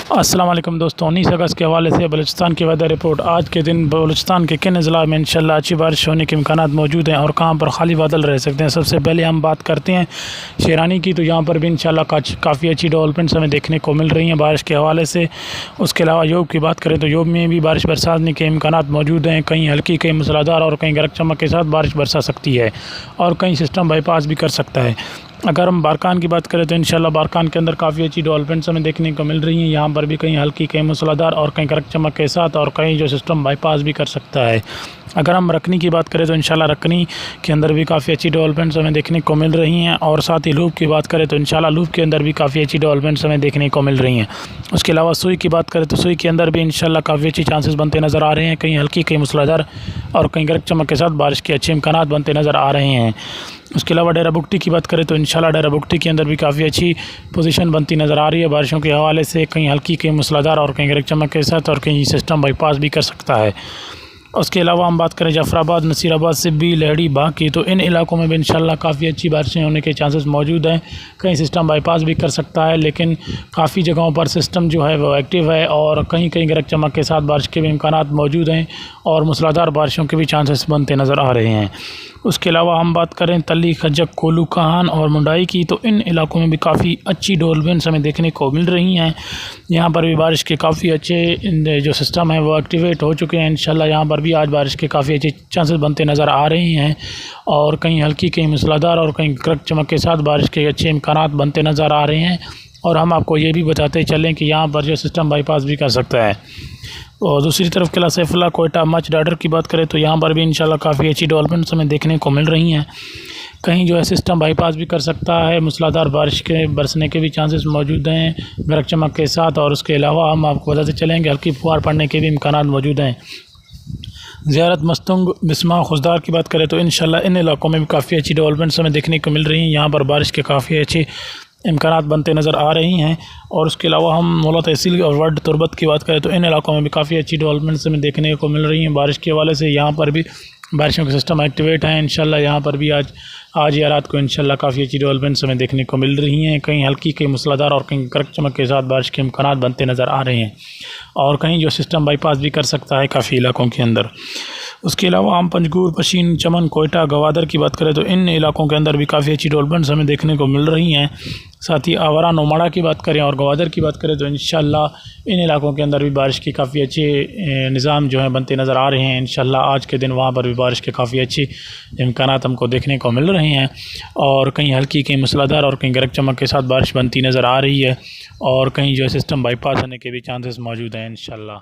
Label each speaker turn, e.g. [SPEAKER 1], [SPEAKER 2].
[SPEAKER 1] السلام علیکم دوستوں، 19 اگست کے حوالے سے بلوچستان کی ویدر رپورٹ۔ آج کے دن بلوچستان کے کن اضلاع میں انشاءاللہ اچھی بارش ہونے کے امکانات موجود ہیں اور کہاں پر خالی بادل رہ سکتے ہیں۔ سب سے پہلے ہم بات کرتے ہیں شیرانی کی، تو یہاں پر بھی انشاءاللہ کافی اچھی ڈیولپمنٹس ہمیں دیکھنے کو مل رہی ہیں بارش کے حوالے سے۔ اس کے علاوہ یوب کی بات کریں تو یوب میں بھی بارش برسانے کے امکانات موجود ہیں، کہیں ہلکی کہیں موسلادھار اور کہیں گرج چمک کے ساتھ بارش برسا سکتی ہے اور کہیں سسٹم بائی پاس بھی کر سکتا ہے۔ اگر ہم بارکان کی بات کریں تو انشاءاللہ بارکان کے اندر کافی اچھی ڈیولپمنٹس ہمیں دیکھنے کو مل رہی ہیں، یہاں پر بھی کہیں ہلکی کہیں موسلادھار اور کہیں گرج چمک کے ساتھ اور کہیں جو سسٹم بائی پاس بھی کر سکتا ہے۔ اگر ہم رکنی کی بات کریں تو انشاءاللہ رکنی کے اندر بھی کافی اچھی ڈیولپمنٹس ہمیں دیکھنے کو مل رہی ہیں، اور ساتھ ہی لوپ کی بات کریں تو انشاءاللہ لوپ کے اندر بھی کافی اچھی ڈیولپمنٹس ہمیں دیکھنے کو مل رہی ہیں۔ اس کے علاوہ سوئی کی بات کریں تو سوئی کے اندر بھی انشاءاللہ کافی اچھی چانسز بنتے نظر آ رہے ہیں، کہیں ہلکی کہیں موسلادھار اور کہیں گرج چمک کے ساتھ بارش کے اچھے امکانات بنتے نظر آ رہے ہیں۔ اس کے علاوہ ڈیرہ بگٹی کی بات کریں تو انشاءاللہ ڈیرہ بگٹی کے اندر بھی کافی اچھی پوزیشن بنتی نظر آ رہی ہے بارشوں کے حوالے سے، کہیں ہلکی کہیں موسلادھار اور کہیں گرج چمک کے ساتھ اور کہیں سسٹم بائی پاس بھی کر سکتا ہے۔ اس کے علاوہ ہم بات کریں جعفر آباد، نصیر آباد، سبی، لہڑی، باغ کی، تو ان علاقوں میں بھی انشاءاللہ کافی اچھی بارشیں ہونے کے چانسز موجود ہیں، کہیں سسٹم بائی پاس بھی کر سکتا ہے، لیکن کافی جگہوں پر سسٹم جو ہے وہ ایکٹیو ہے اور کہیں کہیں گرج چمک کے ساتھ بارش کے بھی امکانات موجود ہیں اور موسلادھار بارشوں کے بھی چانسز بنتے نظر آ رہے ہیں۔ اس کے علاوہ ہم بات کریں تلی، خجک، کولو، کہان اور منڈائی کی، تو ان علاقوں میں بھی کافی اچھی ڈیولپمنٹس ہمیں دیکھنے کو مل رہی ہیں، یہاں پر بھی بارش کے کافی اچھے جو سسٹم ہیں وہ ایکٹیویٹ ہو چکے ہیں، انشاءاللہ یہاں پر بھی آج بارش کے کافی اچھے چانسز بنتے نظر آ رہے ہیں اور کہیں ہلکی کہیں موسلادھار اور کہیں گرج چمک کے ساتھ بارش کے اچھے امکانات بنتے نظر آ رہے ہیں، اور ہم آپ کو یہ بھی بتاتے چلیں کہ یہاں پر جو سسٹم بائی پاس بھی کر سکتا ہے۔ اور دوسری طرف قلعہ سیف اللہ، کوئٹہ، مچ، ڈاڈر کی بات کریں تو یہاں پر بھی انشاءاللہ کافی اچھی ڈیولپمنٹس ہمیں دیکھنے کو مل رہی ہیں، کہیں جو ہے سسٹم بائی پاس بھی کر سکتا ہے، موسلادھار بارش کے برسنے کے بھی چانسز موجود ہیں گرج چمک کے ساتھ، اور اس کے علاوہ ہم آپ کو بتاتے چلیں کہ ہلکی فوار پڑنے کے بھی امکانات موجود ہیں۔ زیارت، مستنگ، بسمہ، خضدار کی بات کریں تو انشاءاللہ ان علاقوں میں بھی کافی اچھی ڈیولپمنٹس ہمیں دیکھنے کو مل رہی ہیں، یہاں پر بارش کے کافی اچھے امکانات بنتے نظر آ رہی ہیں۔ اور اس کے علاوہ ہم مولا تحصیل اور ورڈ تربت کی بات کریں تو ان علاقوں میں بھی کافی اچھی ڈیولپمنٹس ہمیں دیکھنے کو مل رہی ہیں بارش کے حوالے سے، یہاں پر بھی بارشوں کے سسٹم ایکٹیویٹ ہیں، انشاءاللہ یہاں پر بھی آج یا رات کو انشاءاللہ کافی اچھی ڈیولپمنٹس ہمیں دیکھنے کو مل رہی ہیں، کہیں ہلکی کہیں موسلادھار اور کہیں گرج چمک کے ساتھ بارش کے امکانات بنتے نظر آ رہے ہیں اور کہیں جو سسٹم بائی پاس بھی کر سکتا ہے کافی علاقوں کے اندر۔ اس کے علاوہ ہم پنجگور، پشین، چمن، کوئٹہ، گوادر کی بات کریں تو ان علاقوں کے اندر بھی کافی اچھی ڈیولپمنٹس ہمیں دیکھنے کو مل رہی ہیں، ساتھ ہی آورا، نوماڑا کی بات کریں اور گوادر کی بات کریں تو انشاءاللہ ان علاقوں کے اندر بھی بارش کے کافی اچھے نظام جو ہیں بنتے نظر آ رہے ہیں، انشاءاللہ آج کے دن وہاں پر بھی بارش کے کافی اچھے امکانات ہم کو دیکھنے کو مل رہے ہیں اور کہیں ہلکی کہیں موسلادھار اور کہیں گرج چمک کے ساتھ بارش بنتی نظر آ رہی ہے اور کہیں جو ہے سسٹم بائی پاس ہونے کے بھی چانسز موجود ہیں انشاءاللہ۔